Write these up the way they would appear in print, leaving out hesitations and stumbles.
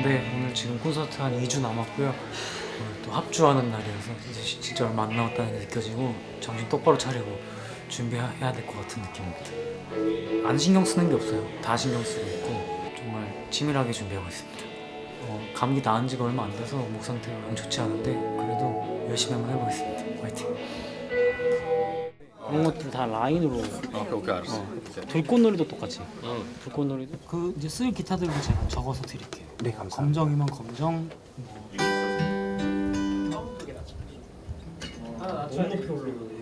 네, 오늘 지금 콘서트 한 2주 남았고요. 오늘 또 합주하는 날이어서 이제 진짜 얼마 안 남았다는 게 느껴지고 정신 똑바로 차리고 준비해야 될 것 같은 느낌입니다. 안 신경 쓰는 게 없어요. 다 신경 쓰고 있고 정말 치밀하게 준비하고 있습니다. 감기 나은 지가 얼마 안 돼서 목 상태가 영 좋지 않은데 그래도 열심히 한번 해보겠습니다. 화이팅! 이런 것들 다 라인으로 오케이 알았어. 불꽃놀이도 똑같이 불꽃놀이도 그 이제 쓸 기타들도 제가 적어서 드릴게요. 네, 감사합니다. 검정이면 검정 너무 높이 올라오네.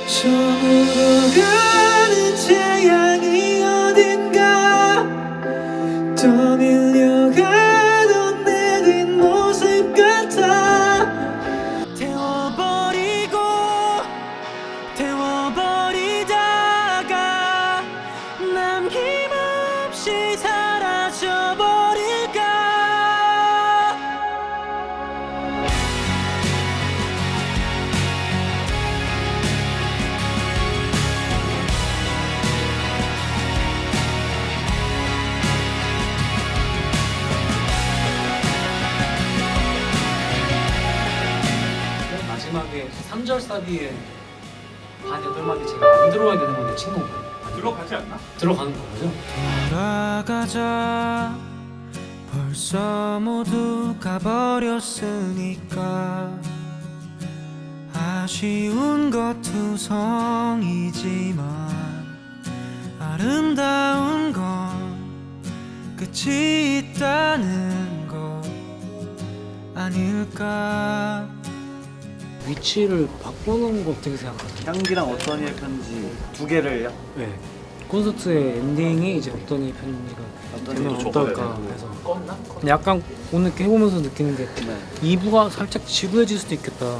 저물어 가는 태양이 어딘가 떠밀려가던 내 뒷모습 같아 태워버리다가 남김없이 사라져버릴까. 마지막에 3절 사비에 한 8마디 제가 안 들어가야 되는 건데 친구 들어가지 않나? 들어가는 거죠? 돌아가자 벌써 모두 가버렸으니까 아쉬운 것 투성이지만 아름다운 건 끝이 있다는 거 아닐까. 위치를 바꾸는 거 어떻게 생각하세요? 향기랑 어떤 이의 편지 두 개를요? 네. 콘서트의 엔딩이 이제 어떤 이 편지가 되면 어떨까 해서 근데 약간 오늘 이렇게 해보면서 느끼는 게 네. 2부가 살짝 지루해질 수도 있겠다.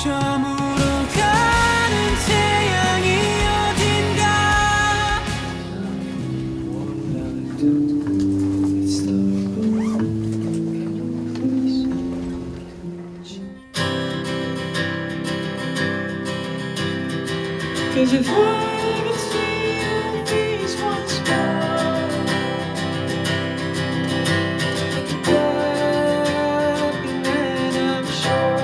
저물어 가는 태양이 어딘가 Cause if I could see your face once more I could back and I'm sure.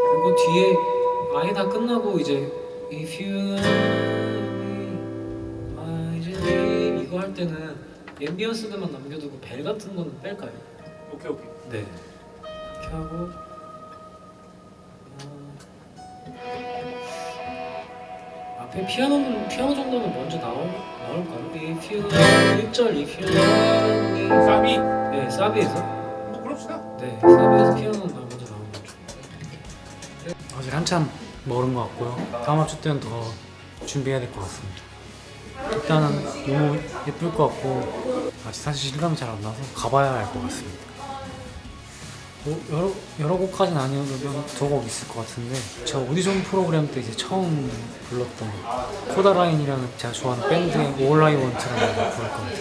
그리고 뒤에 아예 다 끝나고 이제 If you love me, I just leave 이거 할 때는 앰비언스들만 남겨두고 벨 같은 거는 뺄까요? 오케이. 네. 이렇게 하고 앞에 피아노 정도는 먼저 나올까요? If you love 1절 If you love me 사비? 네, 사비에서 뭐 그럽시다. 네, 사비에서 피아노는 먼저 나오는 거죠. 아직 한참 멀은 것 같고요. 다음 합주 때는 더 준비해야 될 것 같습니다. 일단은 너무 예쁠 것 같고 아직 사실 실감이 잘 안 나서 가봐야 알 것 같습니다. 뭐 여러 곡까지는 아니어도 몇 곡 있을 것 같은데 저 오디션 프로그램 때 이제 처음 불렀던 코다라인이라는 제가 좋아하는 밴드의 All I Want라는 곡을 부를 겁니다.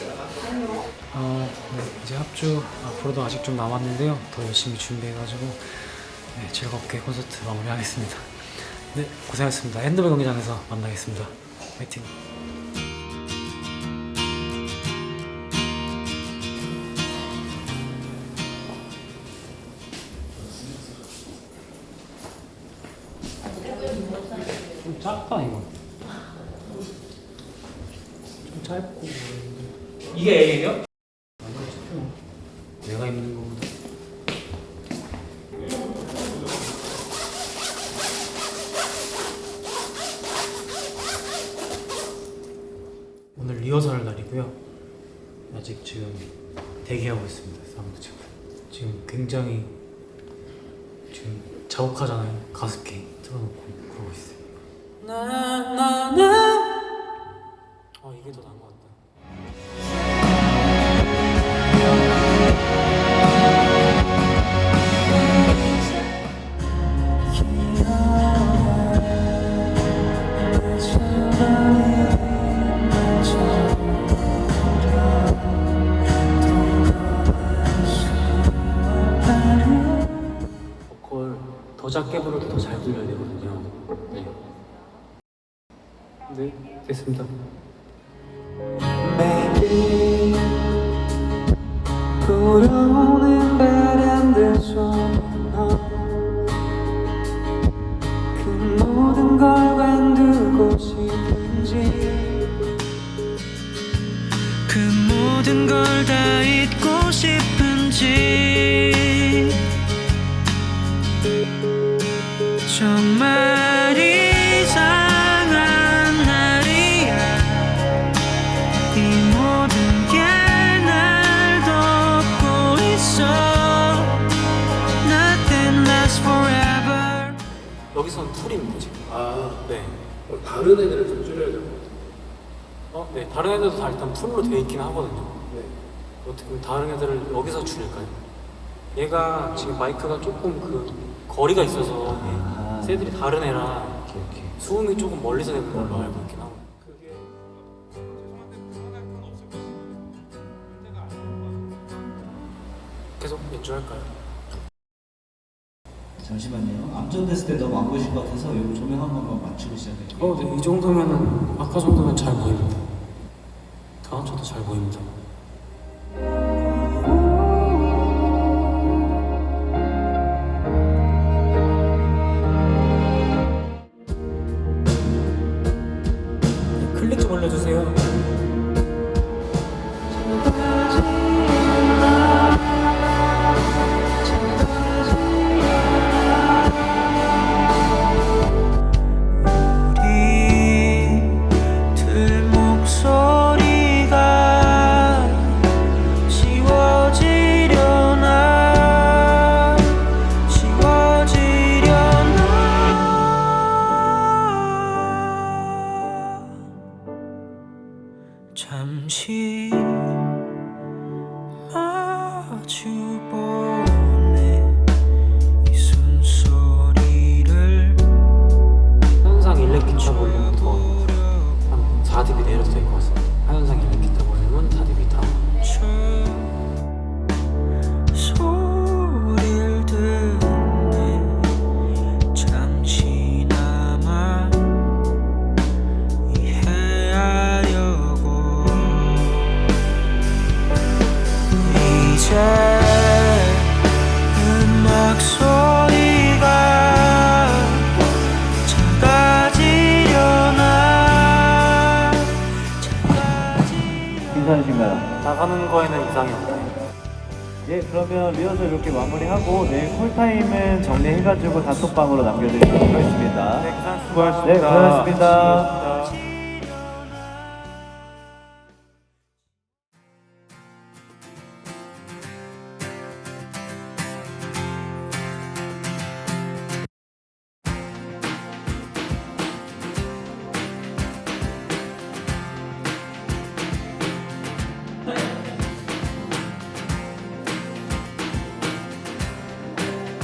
네, 이제 합주 앞으로도 아직 좀 남았는데요. 더 열심히 준비해가지고 네, 즐겁게 콘서트 마무리하겠습니다. 네, 고생하셨습니다. 핸드백 경기장에서 만나겠습니다. 화이팅! 좀 작다 이거. 좀 짧고. 이게 A예요? 내가 입는 거보다. 오늘 리허설 날이고요. 아직 지금 대기하고 있습니다. 사운드 체크. 지금 굉장히 지금 자욱하잖아요. 가습기 틀어놓고 그러고 있어요. 이게 더 나은 것 같다. 더 작게 부를 때 더 잘 들려야 되거든요. 네. 네, 됐습니다. Maybe 불어오는 바람들 속에 그 모든 걸 관두고 싶은지 그 모든 걸 다 잊고 싶은지 정말 이상한 날이야 이 모든 게 날 덮고 있어 Nothing lasts forever 여기서는 풀입니다 지금. 네. 다른 애들을 좀 줄여야 될 것 같아. 네. 다른 애들도 다 일단 풀로 돼 있긴 하거든요. 네. 어떻게 보면 다른 애들을 여기서 줄일까요? 얘가 지금 마이크가 조금 그 거리가 있어서 새들이 다른 애라 수음이 조금 멀리서 내는 걸로 알고 있긴 하고. 계속 연주할까요? 잠시만요. 암전됐을 때 너무 안 보이실 것 같아서 이 조명 한 번만 맞추고 시작할게요. 네. 이 정도면은 아까 정도면 잘 보입니다. 다음 저도 잘 보입니다. 클릭 좀 올려주세요. 우리들 목소리가 지워지려나 잠시 마주보네 이 숨소리를 하현상 일렉 기타 볼륨은 더한 4dB 내려도 될 것 같습니다. 하현상 일렉 기타 볼륨은 4dB 다운. 소리를 듣네 잠시나마 이해하려고 이제 음악 소리가 작아지려나 괜찮으신가요? 나가는 거에는 이상이 없나요? 예, 그러면 리허설 이렇게 마무리하고 내일 쿨타임은 정리해가지고 단톡방으로 남겨드리도록 하겠습니다. 네, 수고하셨습니다. 네, 고생하셨습니다.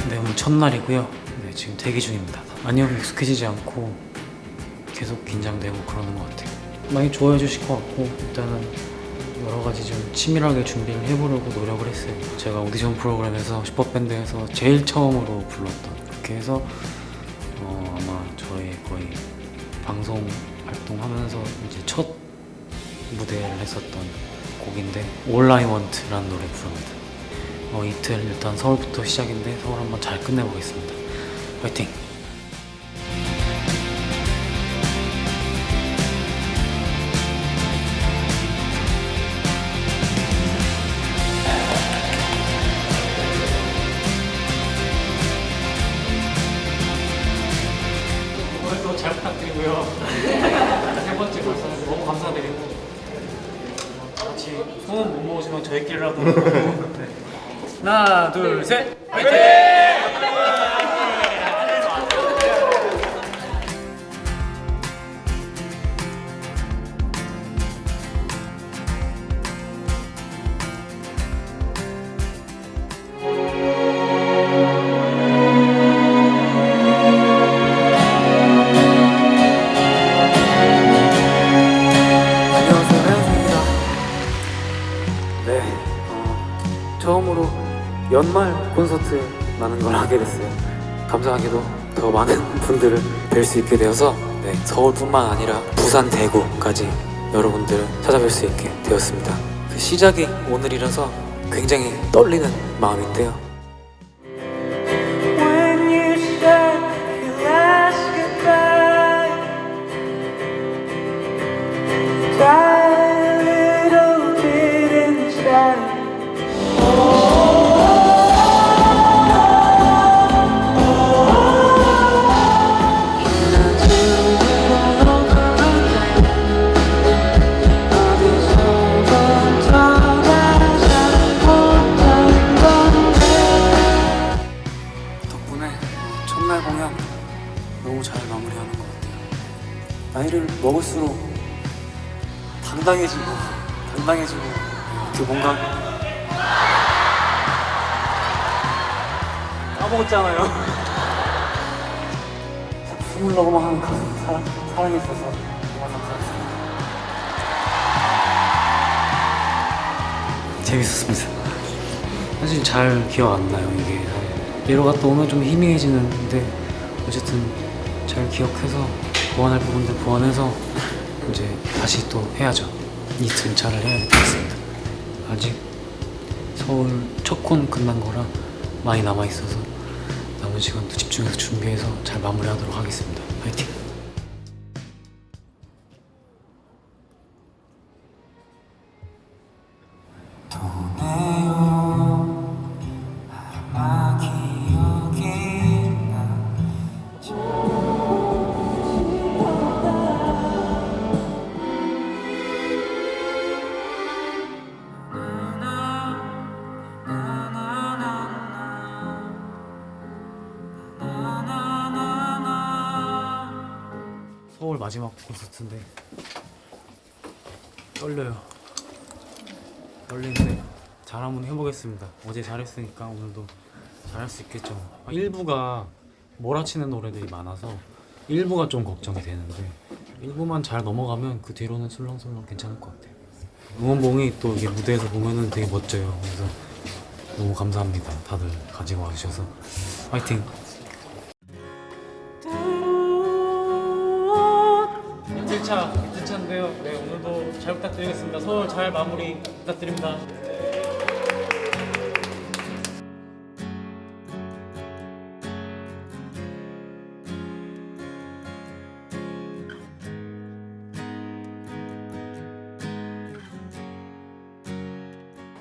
네, 오늘 첫날이고요. 네, 지금 대기 중입니다. 아니요, 익숙해지지 않고 계속 긴장되고 그러는 것 같아요. 많이 좋아해 주실 것 같고 일단은 여러 가지 좀 치밀하게 준비를 해보려고 노력을 했어요. 제가 오디션 프로그램에서 슈퍼밴드에서 제일 처음으로 불렀던 그렇게 해서 아마 저의 거의 방송 활동하면서 이제 첫 무대를 했었던 곡인데 All I Want라는 노래 부릅니다. 이틀 일단 서울부터 시작인데 서울 한번 잘 끝내보겠습니다. 화이팅! 오늘도 잘 부탁드리고요. 세 번째 벌써 너무 감사드리고 같이 소문 못 모으시면 저희끼리라도 네. 하나 둘 셋 화이팅! 안녕하세요, 하현상입니다. 네, 처음으로 연말 콘서트라는 걸 하게 됐어요. 감사하게도 더 많은 분들을 뵐 수 있게 되어서 서울뿐만 아니라 부산, 대구까지 여러분들을 찾아뵐 수 있게 되었습니다. 그 시작이 오늘이라서 굉장히 떨리는 마음인데요. When you said your last goodbye, died a little bit inside. 덕분에 첫날 공연 너무 잘 마무리하는 것 같아요. 나이를 먹을수록 당당해지고 그 뭔가 까먹었잖아요. 스물러고만 하는 가수 사랑해주셔서 정말 감사합니다. 재밌었습니다. 사실 잘 기억 안 나요. 이게 내려갔다 오면 좀 희미해지는데 어쨌든 잘 기억해서 보완할 부분들 보완해서 이제 다시 또 해야죠. 이틀 차를 해야 될 것 같습니다. 아직 서울 첫 콘 끝난 거라 많이 남아 있어서 남은 시간도 집중해서 준비해서 잘 마무리하도록 하겠습니다. 화이팅! 아마 기억이 나. 서울 마지막 콘서트인데 떨리는데 잘 한번 해보겠습니다. 어제 잘했으니까 오늘도 잘할 수 있겠죠. 1부가 몰아치는 노래들이 많아서 1부가 좀 걱정이 되는데 1부만 잘 넘어가면 그 뒤로는 술렁술렁 괜찮을 것 같아요. 응원봉이 또 이게 무대에서 보면은 되게 멋져요. 그래서 너무 감사합니다. 다들 가지고 와주셔서 화이팅! 이틀차인데요. 네, 오늘도 잘 부탁드리겠습니다. 서울 잘 마무리 부탁드립니다.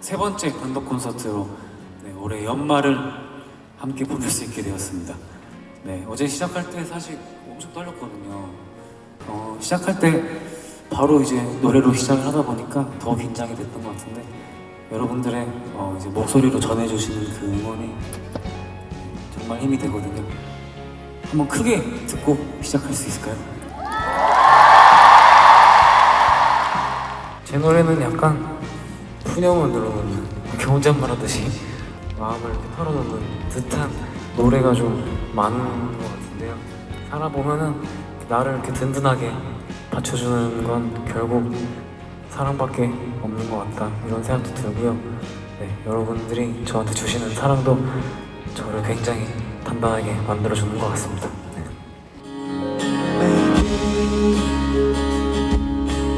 세 번째 단독 콘서트로 올해 연말을 함께 보낼 수 있게 되었습니다. 어제 시작할 때 사실 엄청 떨렸거든요. 시작할 때 바로 이제 노래로 시작을 하다 보니까 더 긴장이 됐던 것 같은데 여러분들의 이제 목소리로 전해주시는 그 응원이 정말 힘이 되거든요. 한번 크게 듣고 시작할 수 있을까요? 제 노래는 약간 푸념을 누르는 이렇게 혼잣말 하듯이 마음을 이렇게 털어놓는 듯한 노래가 좀 많은 것 같은데요. 살아보면은 나를 이렇게 든든하게 받쳐주는 건 결국 사랑밖에 없는 것 같다 이런 생각도 들고요. 여러분들이 저한테 주시는 사랑도 저를 굉장히 단단하게 만들어주는 것 같습니다.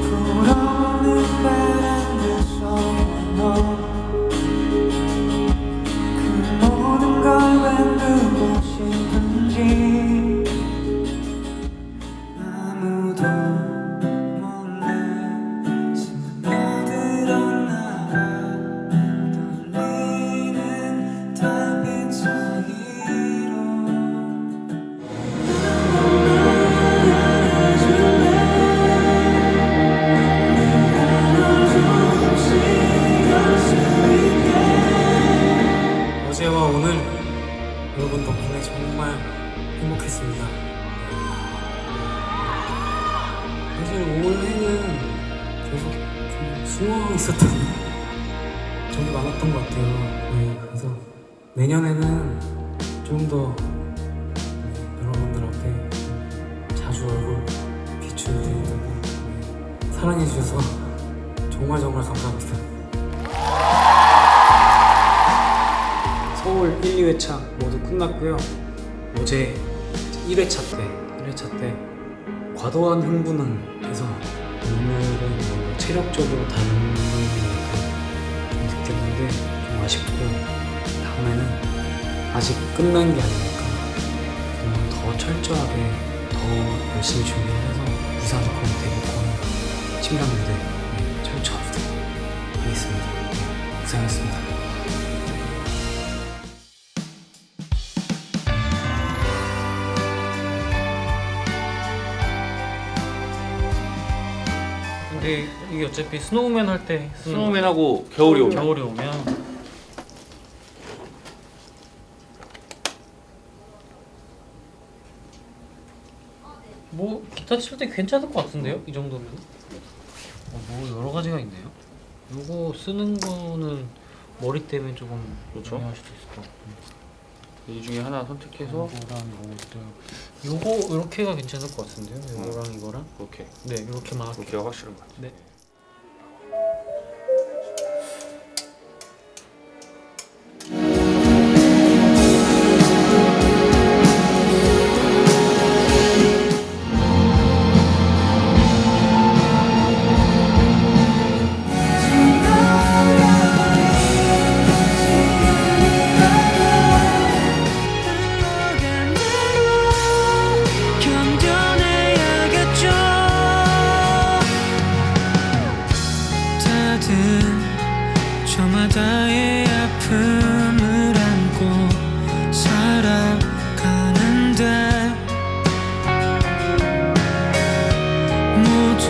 불어오는 바람에서 그 모든 걸 왜 누구시든지 아무도 몰래 스며들었나 봐 떨리는 달빛 사이로 어제와 오늘 여러분 덕분에 정말 행복했습니다. 사실 올해는 계속 좀 숨어 있었던 적이 많았던 것 같아요. 그래서 내년에는 좀 더 여러분들 앞에 자주 얼굴 비추드리고 사랑해주셔서 정말 감사합니다. 서울 1, 2회차 모두 끝났고요. 어제 1회차 때 과도한 흥분을 해서 오늘은 뭔가 체력적으로 다른 좀 느꼈는데 좀 아쉽고 다음에는 아직 끝난 게 아니니까 좀 더 철저하게 더 열심히 준비를 해서 부산콘, 대구콘, 침략무대 철저하게 하겠습니다. 고생했습니다. 근데 이게 어차피 스노우맨 할 때 스노우맨하고 겨울이 오면 겨울이 오면 뭐 기타 칠 때 괜찮을 것 같은데요? 이 정도면 뭐 여러 가지가 있네요. 요거 쓰는 거는 머리 때문에 조금 그렇죠. 할 수도 있을 것 같고 이 중에 하나 선택해서 요거랑 요거 이렇게가 괜찮을 것 같은데요? 요거랑 이거랑 오케이. 네 이렇게만 할게요. 오케이가 확실한 것 같아. 네. 견뎌내야겠죠. 다들 저마다의 아픔을 안고 살아가는데 모두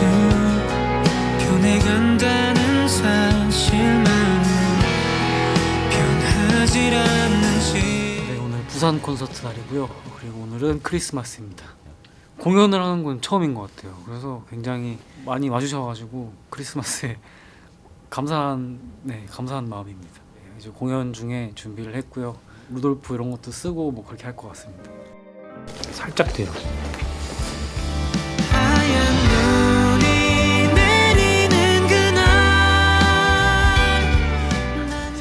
변해간다는 사실만은 변하질 않는지. 네, 오늘 부산 콘서트 날이고요. 그리고 오늘은 크리스마스입니다. 공연을 하는 건 처음인 것 같아요. 그래서 굉장히 많이 와주셔가지고 크리스마스에 감사한 마음입니다. 네, 이제 공연 중에 준비를 했고요. 루돌프 이런 것도 쓰고 뭐 그렇게 할 것 같습니다. 살짝 돼요. 하얀 눈이 내리는 그날 난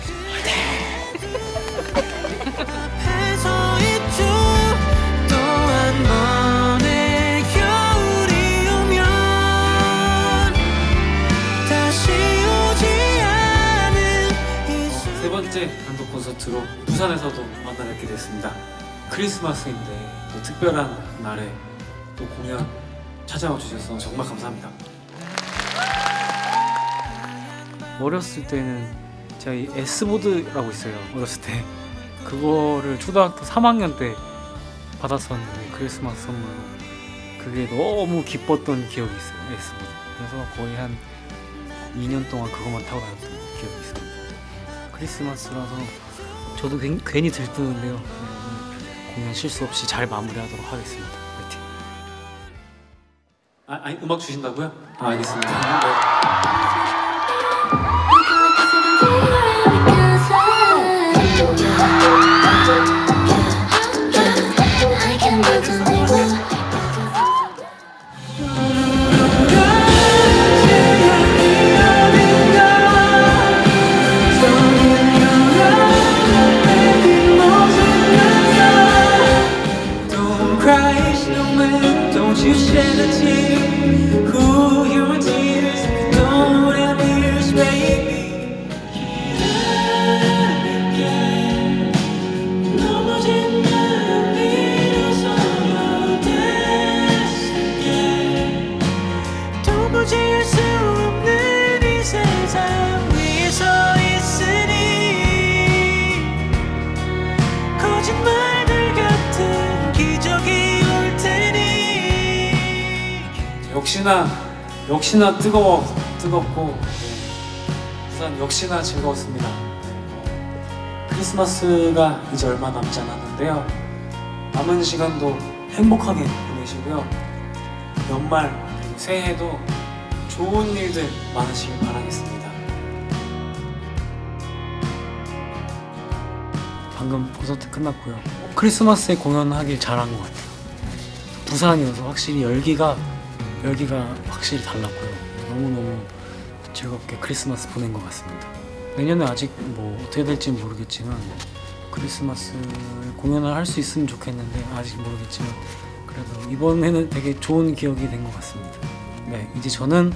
앞에 서 있죠. 또 한 번의 겨울이 오면 다시 오지 않은 이 세 번째 단독 콘서트로 부산에서도 만나 뵙게 됐습니다. 크리스마스인데 또 특별한 날에 또 공연 찾아와 주셔서 정말 감사합니다. 어렸을 때는 제가 이 S보드라고 있어요. 어렸을 때 그거를 초등학교 3학년 때 받았었는데 크리스마스 선물로 그게 너무 기뻤던 기억이 있어요. S보드. 그래서 거의 한 2년 동안 그것만 타고 다녔던 기억이 있습니다. 크리스마스라서 저도 괜히 들뜨는데요. 네, 오늘 공연 실수 없이 잘 마무리하도록 하겠습니다. 화이팅! 아니 음악 주신다고요? 알겠습니다. 네. Don't cry, snowman, don't you shed a tear. Cool your tears, don't have ears, baby. 기다릴게. 넘어진 날 비로소 됐을게. 도무지 알 수 없는 이 세상 위에 서 있으니 거짓말들 같은 기적이 올 테니. 역시나 뜨겁고 부산 역시나 즐거웠습니다. 크리스마스가 이제 얼마 남지 않았는데요. 남은 시간도 행복하게 보내시고요. 연말 그리고 새해도 좋은 일들 많으시길 바라겠습니다. 방금 콘서트 끝났고요. 크리스마스에 공연하길 잘한 것 같아요. 부산이어서 확실히 열기가 확실히 달랐고요. 너무너무 즐겁게 크리스마스 보낸 것 같습니다. 내년에 아직 뭐 어떻게 될지는 모르겠지만 크리스마스 공연을 할 수 있으면 좋겠는데 아직 모르겠지만 그래도 이번에는 되게 좋은 기억이 된 것 같습니다. 네, 이제 저는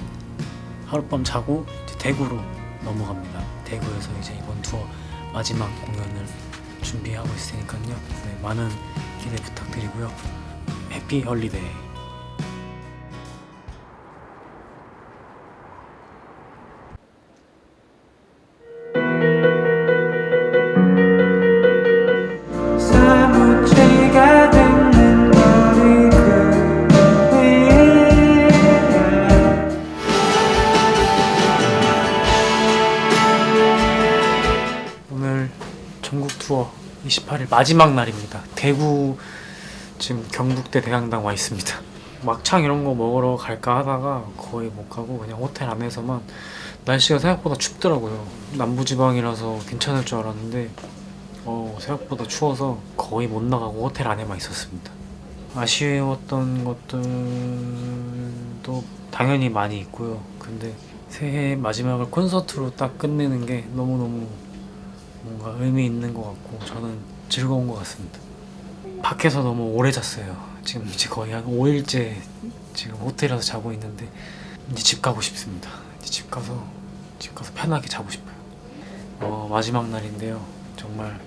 하룻밤 자고 이제 대구로 넘어갑니다. 대구에서 이제 이번 투어 마지막 공연을 준비하고 있으니까요. 네, 많은 기대 부탁드리고요. 해피 헐리데이. 사무치가 되는 거리 오늘 전국 투어 28일 마지막 날입니다. 대구 지금 경북대 대강당 와 있습니다. 막창 이런 거 먹으러 갈까 하다가 거의 못 가고 그냥 호텔 안에서만. 날씨가 생각보다 춥더라고요. 남부지방이라서 괜찮을 줄 알았는데 생각보다 추워서 거의 못 나가고 호텔 안에만 있었습니다. 아쉬웠던 것들도 당연히 많이 있고요. 근데 새해 마지막을 콘서트로 딱 끝내는 게 너무너무 뭔가 의미 있는 것 같고 저는 즐거운 것 같습니다. 밖에서 너무 오래 잤어요. 지금 이제 거의 한 5일째 지금 호텔에서 자고 있는데 이제 집 가고 싶습니다. 이제 집 가서 편하게 자고 싶어요. 마지막 날인데요. 정말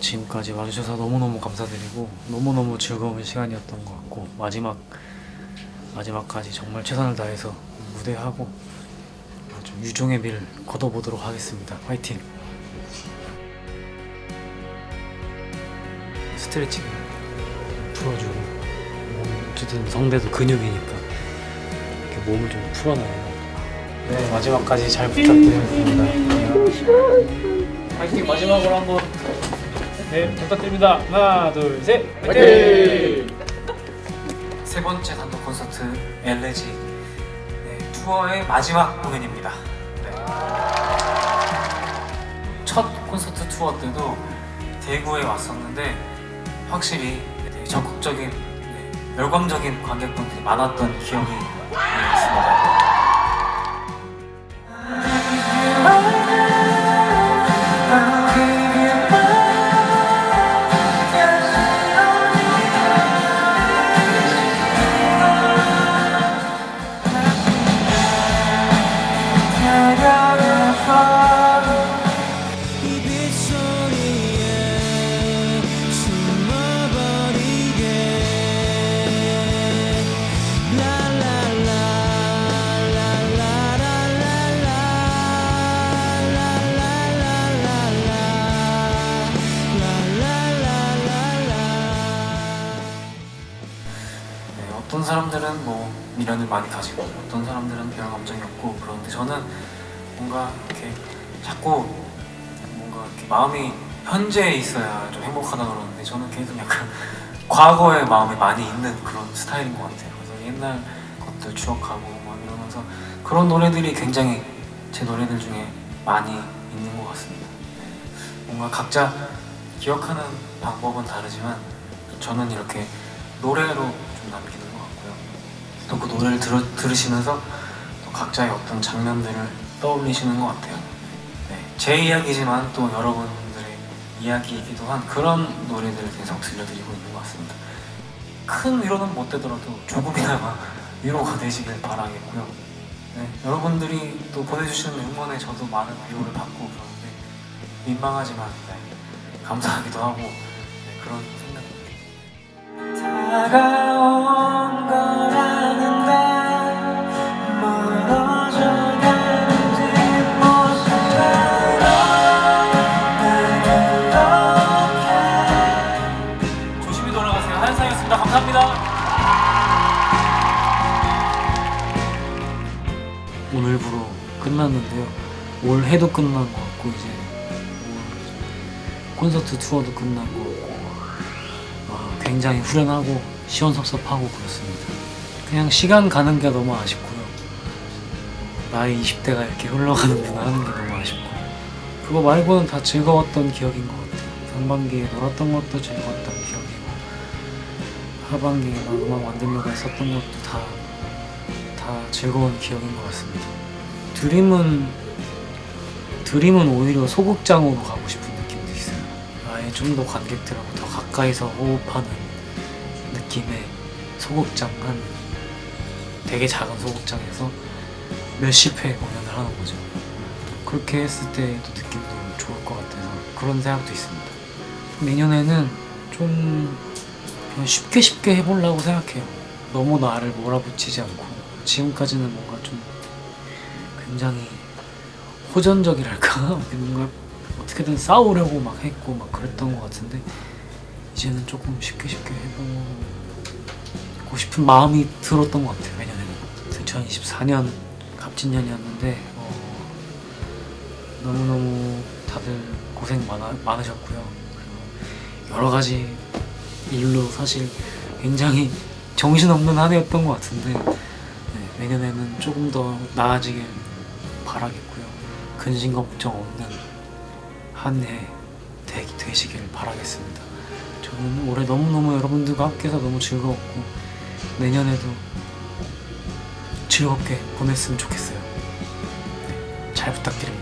지금까지 와주셔서 너무너무 감사드리고 너무너무 즐거운 시간이었던 것 같고 마지막까지 정말 최선을 다해서 무대하고 아주 유종의 미를 거둬보도록 하겠습니다. 화이팅! 스트레칭을 풀어주고 어쨌든 성대도 근육이니까 이렇게 몸을 좀 풀어놔요. 네, 마지막까지 잘 부탁드리겠습니다. 파이팅 마지막으로 한번 네 부탁드립니다. 하나 둘 셋. 파이팅. 세 번째 단독 콘서트 엘레지 투어의 마지막 공연입니다. 네. 첫 콘서트 투어 때도 대구에 왔었는데 확실히 되게 적극적인 열광적인 관객분들이 많았던 기억이 있습니다. 어떤 사람들은 뭐 미련을 많이 가지고 어떤 사람들은 별 감정이 없고 그런데 저는 뭔가 이렇게 자꾸 뭔가 이렇게 마음이 현재에 있어야 좀 행복하다 그러는데 저는 계속 약간 과거에 마음이 많이 있는 그런 스타일인 것 같아요. 그래서 옛날 것들 추억하고 막 이러면서 그런 노래들이 굉장히 제 노래들 중에 많이 있는 것 같습니다. 뭔가 각자 기억하는 방법은 다르지만 저는 이렇게 노래로 좀 남기는 것 같고요. 또 그 노래를 들으시면서 또 각자의 어떤 장면들을 떠올리시는 것 같아요. 네, 제 이야기지만 또 여러분들의 이야기이기도 한 그런 노래들을 계속 들려드리고 있는 것 같습니다. 큰 위로는 못 되더라도 조금이나마 위로가 되시길 바라겠고요. 네, 여러분들이 또 보내주시는 응원에 저도 많은 위로를 받고 그러는데 민망하지만 감사하기도 하고 그런 생각입니다. 다가온 거라는 날 멀어져가는 뒷모습으로 나는 조심히 돌아가세요. 한상이었습니다. 감사합니다. 오늘부로 끝났는데요. 올 해도 끝난 것 같고 이제 콘서트 투어도 끝난 것 같고 굉장히 후련하고 시원섭섭하고 그렇습니다. 그냥 시간 가는 게 너무 아쉽고요. 나의 20대가 이렇게 흘러가는구나 하는 게 너무 아쉽고 그거 말고는 다 즐거웠던 기억인 것 같아요. 상반기에 놀았던 것도 즐거웠던 기억이고 하반기에 막 음악 만들려고 했었던 것도 다 즐거운 기억인 것 같습니다. 드림은 오히려 소극장으로 가고 싶은 느낌도 있어요. 내년에 좀 더 관객들하고 더 가까이서 호흡하는 느낌의 소극장, 한 되게 작은 소극장에서 몇십 회 공연을 하는 거죠. 그렇게 했을 때도 느낌도 좋을 것 같아서 그런 생각도 있습니다. 내년에는 좀 그냥 쉽게 해보려고 생각해요. 너무 나를 몰아붙이지 않고. 지금까지는 뭔가 좀 굉장히 호전적이랄까? 뭔가 어떻게든 싸우려고 막 했고 막 그랬던 것 같은데 이제는 조금 쉽게 해보고 싶은 마음이 들었던 것 같아요. 내년에는 2024년 갑진년이었는데 너무너무 다들 고생 많으셨고요. 그리고 여러 가지 일로 사실 굉장히 정신없는 한 해였던 것 같은데 내년에는 조금 더 나아지길 바라겠고요. 근심 걱정 없는 한 해 되시길 바라겠습니다. 저는 올해 너무너무 여러분들과 함께해서 너무 즐거웠고 내년에도 즐겁게 보냈으면 좋겠어요. 잘 부탁드립니다.